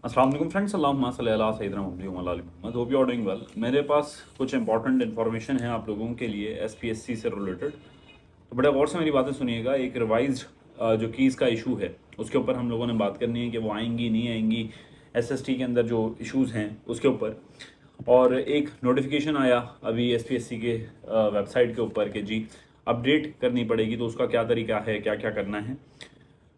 अस्सलाम वालेकुम फ्रेंड्स, अल्लाहुम्मा सल्ली अला सय्यिदिना मोहम्मद। Hope you are doing well. मेरे पास कुछ इंपॉर्टेंट इन्फॉर्मेशन है आप लोगों के लिए एसपीएससी से रिलेटेड, तो बड़े गौर से मेरी बातें सुनिएगा। एक रिवाइज्ड जो कीज़ का इशू है उसके ऊपर हम लोगों ने बात करनी है कि वो आएंगी नहीं आएंगी, एसएसटी के अंदर जो इश्यूज़ हैं उसके ऊपर। और एक नोटिफिकेशन आया अभी एसपीएससी के वेबसाइट के ऊपर कि जी अपडेट करनी पड़ेगी, तो उसका क्या तरीका है, क्या क्या करना है।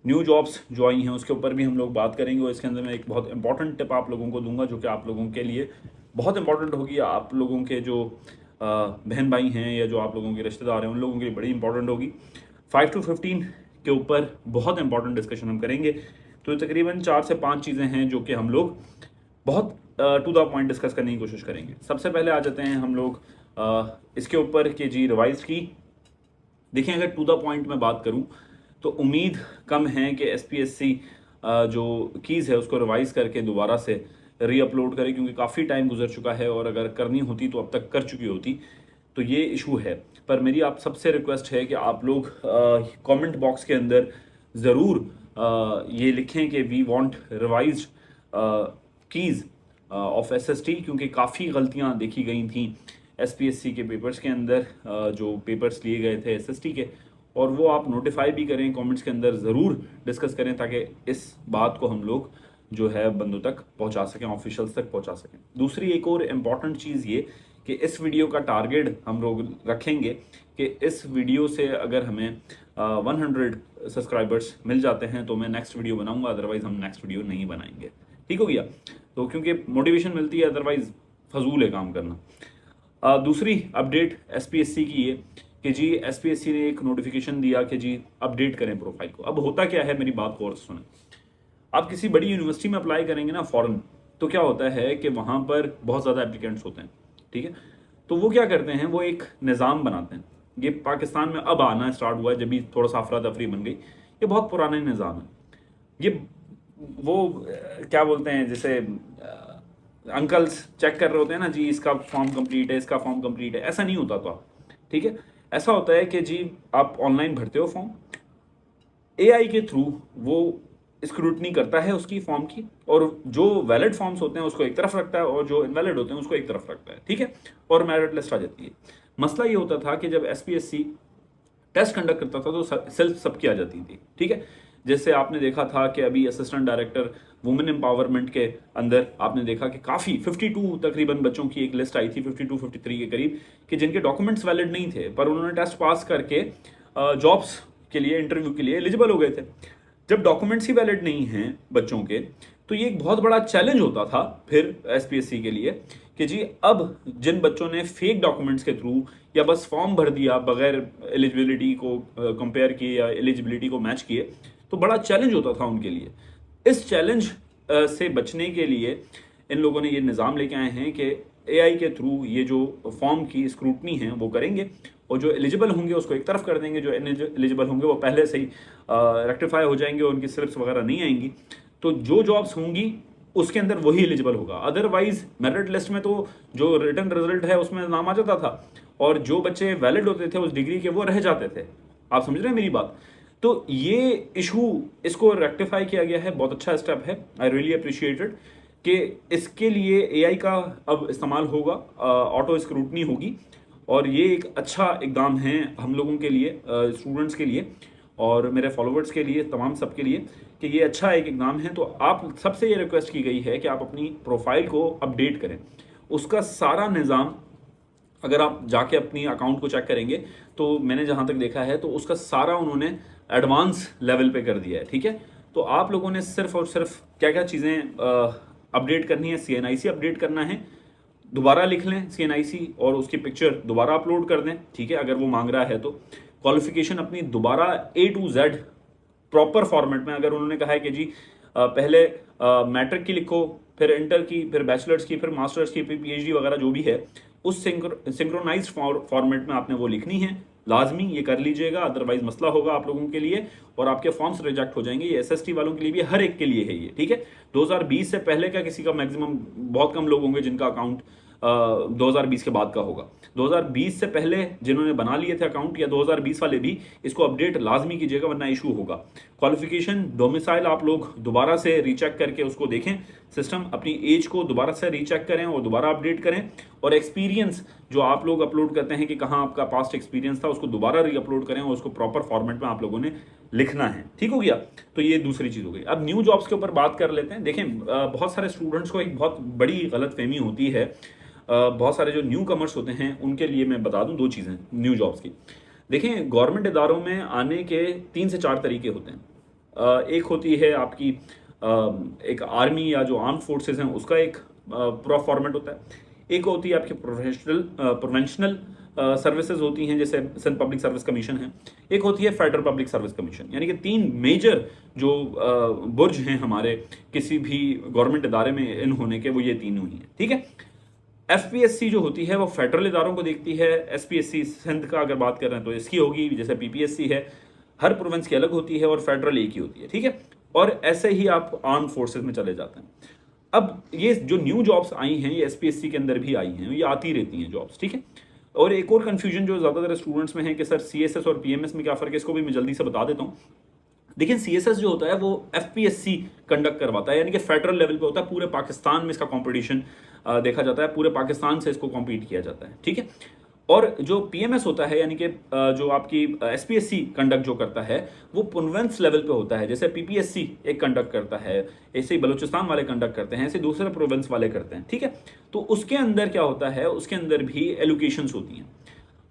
न्यू जॉब्स जो आई हैं उसके ऊपर भी हम लोग बात करेंगे, और इसके अंदर मैं एक बहुत इंपॉर्टेंट टिप आप लोगों को दूंगा जो कि आप लोगों के लिए बहुत इंपॉर्टेंट होगी। आप लोगों के जो बहन भाई हैं या जो आप लोगों के रिश्तेदार हैं उन लोगों के लिए बड़ी इंपॉर्टेंट होगी। 5 to 15 के ऊपर बहुत इंपॉर्टेंट डिस्कशन हम करेंगे। तो तकरीबन 4 से 5 चीज़ें हैं जो कि हम लोग बहुत टू द पॉइंट डिस्कस करने की कोशिश करेंगे। सबसे पहले आ जाते हैं हम लोग इसके ऊपर कि जी रिवाइज की। देखिए, अगर टू द पॉइंट में बात करूं तो उम्मीद कम है कि एसपीएससी जो कीज़ है उसको रिवाइज करके दोबारा से री अपलोड करे, क्योंकि काफ़ी टाइम गुजर चुका है और अगर करनी होती तो अब तक कर चुकी होती। तो ये इशू है। पर मेरी आप सबसे रिक्वेस्ट है कि आप लोग कमेंट बॉक्स के अंदर ज़रूर ये लिखें कि we want revised keys of SST, क्योंकि काफ़ी गलतियां देखी गई थी एसपीएससी के पेपर्स के अंदर, जो पेपर्स लिए गए थे एसएसटी के। और वो आप नोटिफाई भी करें, कमेंट्स के अंदर ज़रूर डिस्कस करें, ताकि इस बात को हम लोग जो है बंदों तक पहुंचा सकें, ऑफिशियल्स तक पहुंचा सकें। दूसरी एक और इम्पॉर्टेंट चीज़ ये कि इस वीडियो का टारगेट हम लोग रखेंगे कि इस वीडियो से अगर हमें 100 सब्सक्राइबर्स मिल जाते हैं तो मैं नेक्स्ट वीडियो बनाऊंगा, अदरवाइज हम नेक्स्ट वीडियो नहीं बनाएंगे। ठीक हो गया? तो क्योंकि मोटिवेशन मिलती है, अदरवाइज फजूल है काम करना। दूसरी अपडेट एसपीएससी की ये कि जी एसपीएससी ने एक नोटिफिकेशन दिया कि जी अपडेट करें प्रोफाइल को। अब होता क्या है, मेरी बात गौर से सुने। आप किसी बड़ी यूनिवर्सिटी में अप्लाई करेंगे ना फॉरेन, तो क्या होता है कि वहाँ पर बहुत ज़्यादा एप्लीकेंट्स होते हैं। ठीक है? तो वो क्या करते हैं, वो एक निज़ाम बनाते हैं। ये पाकिस्तान में अब आना स्टार्ट हुआ है, जब भी थोड़ा सा अफरा तफरी बन गई। ये बहुत पुराना निज़ाम है। ये वो क्या बोलते हैं, जैसे अंकल्स चेक कर रहे होते हैं ना, जी इसका फॉर्म कंप्लीट है, इसका फॉर्म कंप्लीट है। ऐसा नहीं होता था। ठीक है? ऐसा होता है कि जी आप ऑनलाइन भरते हो फॉर्म, एआई के थ्रू वो स्क्रूटनी करता है उसकी फॉर्म की, और जो वैलिड फॉर्म्स होते हैं उसको एक तरफ रखता है और जो इनवैलिड होते हैं उसको एक तरफ रखता है। ठीक है? और मेरिट लिस्ट आ जाती है। मसला ये होता था कि जब एसपीएससी टेस्ट कंडक्ट करता था तो सेल्फ सबकी आ जाती थी। ठीक है? जैसे आपने देखा था कि अभी असिस्टेंट डायरेक्टर वुमेन एम्पावरमेंट के अंदर आपने देखा कि काफ़ी 52 तकरीबन बच्चों की एक लिस्ट आई थी, 52-53 के करीब, कि जिनके डॉक्यूमेंट्स वैलिड नहीं थे, पर उन्होंने टेस्ट पास करके जॉब्स के लिए, इंटरव्यू के लिए एलिजिबल हो गए थे। जब डॉक्यूमेंट्स ही वैलिड नहीं हैं बच्चों के, तो ये एक बहुत बड़ा चैलेंज होता था फिर एसपीएससी के लिए कि जी अब जिन बच्चों ने फेक डॉक्यूमेंट्स के थ्रू या बस फॉर्म भर दिया बगैर एलिजिबिलिटी को कंपेयर किए या एलिजिबिलिटी को मैच किए, तो बड़ा चैलेंज होता था उनके लिए। इस चैलेंज से बचने के लिए इन लोगों ने ये निज़ाम लेके आए हैं कि एआई के थ्रू ये जो फॉर्म की स्क्रूटनी है वो करेंगे, और जो एलिजिबल होंगे उसको एक तरफ कर देंगे, जो एलिजिबल होंगे वो पहले से ही रेक्टिफाई हो जाएंगे और उनकी स्लिप्स वगैरह नहीं आएंगी। तो जो जॉब्स होंगी उसके अंदर वही एलिजिबल होगा। अदरवाइज मेरिट लिस्ट में तो जो रिटर्न रिजल्ट है उसमें नाम आ जाता था, और जो बच्चे वैलिड होते थे उस डिग्री के वो रह जाते थे। आप समझ रहे हैं मेरी बात? तो ये इशू, इसको रेक्टिफाई किया गया है, बहुत अच्छा स्टेप है। आई रियली अप्रिशिएटेड कि इसके लिए एआई का अब इस्तेमाल होगा, ऑटो स्क्रूटनी होगी, और ये एक अच्छा इकदाम है हम लोगों के लिए, स्टूडेंट्स के लिए और मेरे फॉलोअर्स के लिए, तमाम सब के लिए, कि ये अच्छा एक इकदाम है। तो आप सबसे ये रिक्वेस्ट की गई है कि आप अपनी प्रोफाइल को अपडेट करें। उसका सारा निज़ाम अगर आप जाके अपनी अकाउंट को चेक करेंगे तो मैंने जहाँ तक देखा है तो उसका सारा उन्होंने एडवांस लेवल पे कर दिया है। ठीक है? तो आप लोगों ने सिर्फ और सिर्फ क्या क्या चीज़ें अपडेट करनी है, सीएनआईसी अपडेट करना है, दोबारा लिख लें सीएनआईसी और उसकी पिक्चर दोबारा अपलोड कर दें। ठीक है? अगर वो मांग रहा है तो क्वालिफिकेशन अपनी दोबारा A to Z proper format में, अगर उन्होंने कहा है कि जी पहले मैट्रिक की लिखो, फिर इंटर की, फिर बैचलर्स की, फिर मास्टर्स की, फिर पीएचडी वगैरह जो भी है, उस सिंक्रोनाइज फॉर्मेट में आपने वो लिखनी है। लाजमी ये कर लीजिएगा, अदरवाइज मसला होगा आप लोगों के लिए और आपके फॉर्म्स रिजेक्ट हो जाएंगे। ये एसएसटी वालों के लिए भी, हर एक के लिए है ये। ठीक है? 2020 से पहले का किसी का मैक्सिमम, बहुत कम लोग होंगे जिनका अकाउंट 2020 के बाद का होगा। 2020 से पहले जिन्होंने बना लिए थे अकाउंट या 2020 वाले भी इसको अपडेट लाजमी कीजिएगा, वरना इशू होगा। क्वालिफिकेशन डोमिसाइल आप लोग दोबारा से रीचेक करके उसको देखें, सिस्टम अपनी एज को दोबारा से रीचेक करें और दोबारा अपडेट करें। और एक्सपीरियंस जो आप लोग अपलोड करते हैं कि कहाँ आपका पास्ट एक्सपीरियंस था, उसको दोबारा री अपलोड करें और उसको प्रॉपर फॉर्मेट में आप लोगों ने लिखना है। ठीक हो गया? तो ये दूसरी चीज़ हो गई। अब न्यू जॉब्स के ऊपर बात कर लेते हैं। देखें, बहुत सारे स्टूडेंट्स को एक बहुत बड़ी गलतफहमी होती है। बहुत सारे जो न्यू कमर्स होते हैं उनके लिए मैं बता दूं 2 चीज़ें न्यू जॉब्स की। देखें, गवर्नमेंट इदारों में आने के 3 से 4 तरीके होते हैं। एक होती है आपकी एक आर्मी या जो आर्म फोर्सेस हैं उसका एक पूरा फॉर्मेट होता है। एक होती है आपकी प्रोफेशनल सर्विसेज होती हैं, जैसे सिंध पब्लिक सर्विस कमीशन है। एक होती है फेडरल पब्लिक सर्विस कमीशन। यानी कि 3 मेजर जो बुर्ज हैं हमारे किसी भी गवर्नमेंट इदारे में इन होने के, वो ये तीनों ही हैं। ठीक है? एफपीएससी जो होती है वो फेडरल इदारों को देखती है। एसपीएससी सिंध का अगर बात कर रहे हैं तो इसकी होगी, जैसे पीपीएससी है, हर प्रोविंस की अलग होती है और फेडरल एक ही होती है। ठीक है? और ऐसे ही आप आर्म फोर्सेज में चले जाते हैं। अब ये जो न्यू जॉब्स आई हैं ये एसपीएससी के अंदर भी आई हैं, ये आती रहती हैं जॉब्स। ठीक है? और एक और कंफ्यूजन जो ज़्यादातर स्टूडेंट्स में है कि सर सीएसएस और पीएमएस में क्या फ़र्क है, इसको भी मैं जल्दी से बता देता हूँ। देखिए, सीएसएस जो होता है वो एफपीएससी कंडक्ट करवाता है, यानी कि फेडरल लेवल पे होता है। पूरे पाकिस्तान में इसका कंपटीशन देखा जाता है, पूरे पाकिस्तान से इसको कॉम्पीट किया जाता है। ठीक है? और जो पीएमएस होता है, यानी कि जो आपकी एसपीएससी कंडक्ट जो करता है वो प्रोविंस लेवल पे होता है। जैसे पीपीएससी एक कंडक्ट करता है, ऐसे ही बलूचिस्तान वाले कंडक्ट करते हैं, ऐसे दूसरे प्रोविंस वाले करते हैं। ठीक है? तो उसके अंदर क्या होता है, उसके अंदर भी एलोकेशंस होती हैं।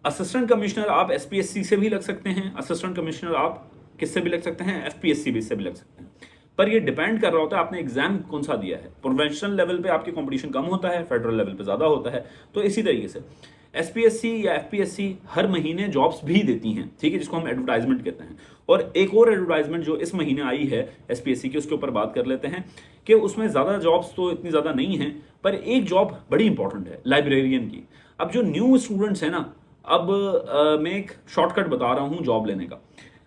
असिस्टेंट कमिश्नर आप एसपीएससी से भी लग सकते हैं, असिस्टेंट कमिश्नर आप किससे भी लग सकते हैं, एफपीएससी भी से भी लग सकते हैं। पर ये डिपेंड कर रहा होता है आपने एग्जाम कौन सा दिया है। प्रोविंशियल लेवल पे आपकी कंपटीशन कम होता है, फेडरल लेवल पे ज़्यादा होता है। तो इसी तरीके से एसपीएससी या एफपीएससी हर महीने जॉब्स भी देती हैं। ठीक है? जिसको हम एडवर्टाइजमेंट कहते हैं। और एक और एडवर्टाइजमेंट जो इस महीने आई है एसपीएससी की, उसके ऊपर बात कर लेते हैं कि उसमें ज़्यादा जॉब्स तो इतनी ज़्यादा नहीं हैं, पर एक जॉब बड़ी इंपॉर्टेंट है, लाइब्रेरियन की। अब जो न्यू स्टूडेंट्स हैं ना, अब मैं एक शॉर्टकट बता रहा हूँ जॉब लेने का।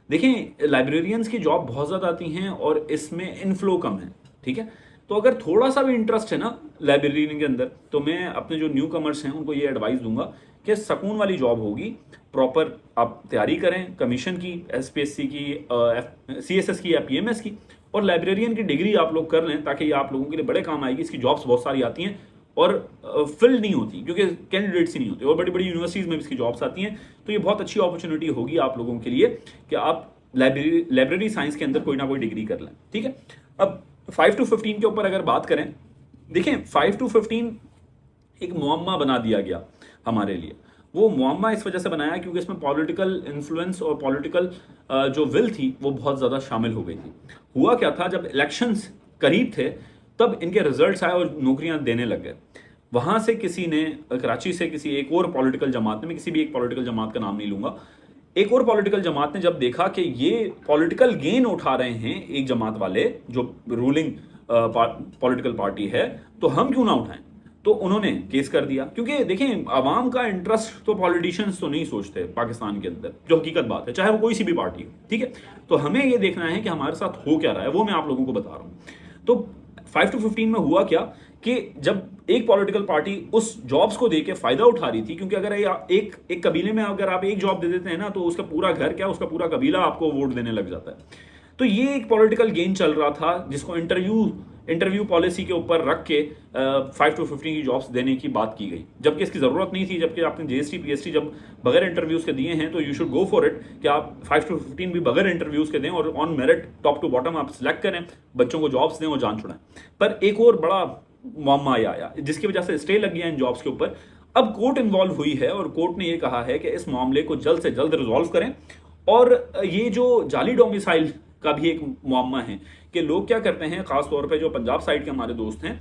देखिए, लाइब्रेरियंस की जॉब बहुत ज़्यादा आती हैं और इसमें इनफ्लो कम है। ठीक है? तो अगर थोड़ा सा भी इंटरेस्ट है ना लाइब्रेरियन के अंदर, तो मैं अपने जो न्यू कमर्स हैं उनको ये एडवाइस दूंगा कि सुकून वाली जॉब होगी। प्रॉपर आप तैयारी करें कमीशन की, एसपीएससी की, सीएसएस की या पीएमएस की, और लाइब्रेरियन की डिग्री आप लोग कर लें, ताकि ये आप लोगों के लिए बड़े काम आएगी। इसकी जॉब्स बहुत सारी आती हैं और फिल नहीं होती, क्योंकि कैंडिडेट्स ही नहीं होते, और बड़ी बड़ी यूनिवर्सिटीज़ में इसकी जॉब्स आती हैं। तो ये बहुत अच्छी अपॉर्चुनिटी होगी आप लोगों के लिए कि आप लाइब्रेरी साइंस के अंदर कोई ना कोई डिग्री कर लें। ठीक है? अब 5 to 15 के ऊपर अगर बात करें, देखें 5 to 15 एक मुअम्मा बना दिया गया हमारे लिए। वो मुअम्मा इस वजह से बनाया क्योंकि इसमें पॉलिटिकल इन्फ्लुएंस और पॉलिटिकल जो विल थी वो बहुत ज़्यादा शामिल हो गई थी। हुआ क्या था, जब इलेक्शंस करीब थे तब इनके रिजल्ट्स आए और नौकरियां देने लग गए। वहां से किसी ने, कराची से किसी एक और पॉलिटिकल जमात ने, मैं किसी भी एक पॉलिटिकल जमात का नाम नहीं लूंगा, एक और पॉलिटिकल जमात ने जब देखा कि ये पॉलिटिकल गेन उठा रहे हैं एक जमात वाले जो रूलिंग पॉलिटिकल पार्टी है, तो हम क्यों ना उठाएं, तो उन्होंने केस कर दिया। क्योंकि देखें, आवाम का इंटरेस्ट तो पॉलिटिशियंस तो नहीं सोचते पाकिस्तान के अंदर, जो हकीकत बात है, चाहे वो कोई सी भी पार्टी हो। ठीक है? तो हमें ये देखना है कि हमारे साथ हो क्या रहा है, वो मैं आप लोगों को बता रहा हूं। तो 5 to 15 में हुआ क्या कि जब एक पॉलिटिकल पार्टी उस जॉब्स को देके फायदा उठा रही थी, क्योंकि अगर एक कबीले में अगर आप एक जॉब दे देते हैं ना, तो उसका पूरा घर क्या, उसका पूरा कबीला आपको वोट देने लग जाता है। तो ये एक पॉलिटिकल गेम चल रहा था, जिसको इंटरव्यू पॉलिसी के ऊपर रख के 5 to 15 की जॉब्स देने की बात की गई, जबकि इसकी जरूरत नहीं थी। जबकि आपने जीएसटी पीएसटी जब बगैर इंटरव्यूज के दिए हैं, तो you should go for it कि आप 5 to 15 भी बगैर इंटरव्यूज के दें और on merit top to bottom आप सिलेक्ट करें, बच्चों को जॉब्स दें और जान छुड़ाएं। पर एक और बड़ा मुअम्मा आया जिसकी वजह से स्टे लग गया इन जॉब्स के ऊपर। अब कोर्ट इन्वॉल्व हुई है और कोर्ट ने यह कहा है कि इस मामले को जल्द से जल्द रिजॉल्व करें। और ये जो जाली डोमिसाइल का भी एक मुअम्मा है कि लोग क्या करते हैं, खास तौर पे जो पंजाब साइड के हमारे दोस्त हैं,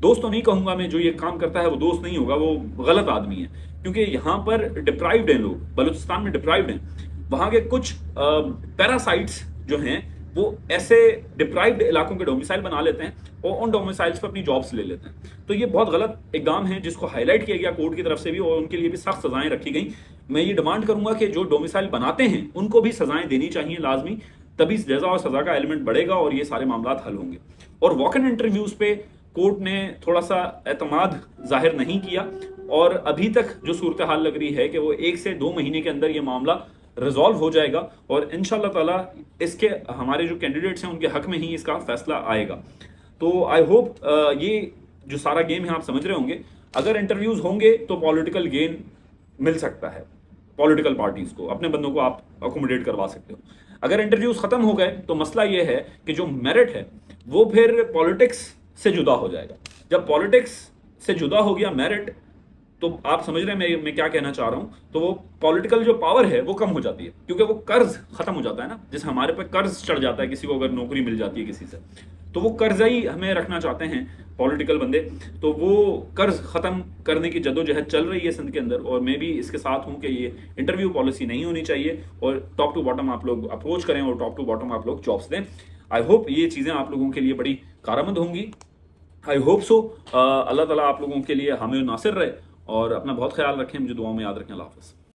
दोस्त तो नहीं कहूंगा मैं, जो ये काम करता है वो दोस्त नहीं होगा, वो गलत आदमी है, क्योंकि यहाँ पर डिप्राइव्ड हैं लोग, बलूचिस्तान में डिप्राइव्ड हैं। वहां के कुछ पैरासाइट्स जो हैं वो ऐसे डिप्राइव्ड इलाकों के डोमिसाइल बना लेते हैं और उन डोमिसाइल्स पर अपनी जॉब्स ले लेते हैं। तो ये बहुत गलत इकदाम है, जिसको हाईलाइट किया गया कोर्ट की तरफ से भी, और उनके लिए भी सख्त सजाएं रखी गई। मैं ये डिमांड करूंगा कि जो डोमिसाइल बनाते हैं उनको भी सजाएं देनी चाहिए लाजमी, तभी जजा और सजा का एलिमेंट बढ़ेगा और ये सारे मामला हल होंगे। और वॉक इन इंटरव्यूज पे कोर्ट ने थोड़ा सा एतमाद जाहिर नहीं किया, और अभी तक जो सूरत हाल लग रही है कि वो 1 से 2 महीने के अंदर ये मामला रिजॉल्व हो जाएगा और इंशाल्लाह ताला इसके हमारे जो कैंडिडेट्स हैं उनके हक में ही इसका फैसला आएगा। तो आई होप ये जो सारा गेम है आप समझ रहे होंगे। अगर इंटरव्यूज होंगे तो पॉलिटिकल गेन मिल सकता है, पॉलिटिकल पार्टीज को अपने बंदों को आप अकोमोडेट करवा सकते हो। अगर इंटरव्यूज खत्म हो गए तो मसला ये है कि जो मेरिट है वो फिर पॉलिटिक्स से जुदा हो जाएगा। जब पॉलिटिक्स से जुदा हो गया मेरिट, तो आप समझ रहे हैं मैं क्या कहना चाह रहा हूं। तो वो पॉलिटिकल जो पावर है वो कम हो जाती है, क्योंकि वो कर्ज खत्म हो जाता है ना। जैसे हमारे पे कर्ज चढ़ जाता है किसी को, अगर नौकरी मिल जाती है किसी से, तो वो कर्जा ही हमें रखना चाहते हैं पॉलिटिकल बंदे। तो वो कर्ज खत्म करने की जद्दोजहद चल रही है सिंध के अंदर, और मैं भी इसके साथ हूं कि ये इंटरव्यू पॉलिसी नहीं होनी चाहिए और टॉप टू बॉटम आप लोग अप्रोच करें और टॉप टू बॉटम आप लोग जॉब्स दें। आई होप ये चीजें आप लोगों के लिए बड़ी कारआमद होंगी। I hope so. अल्लाह ताला आप लोगों के लिए हमें नासिर रहे और अपना बहुत ख्याल रखें, मुझे दुआओं में याद रखें। अल्लाह हाफ़िज़।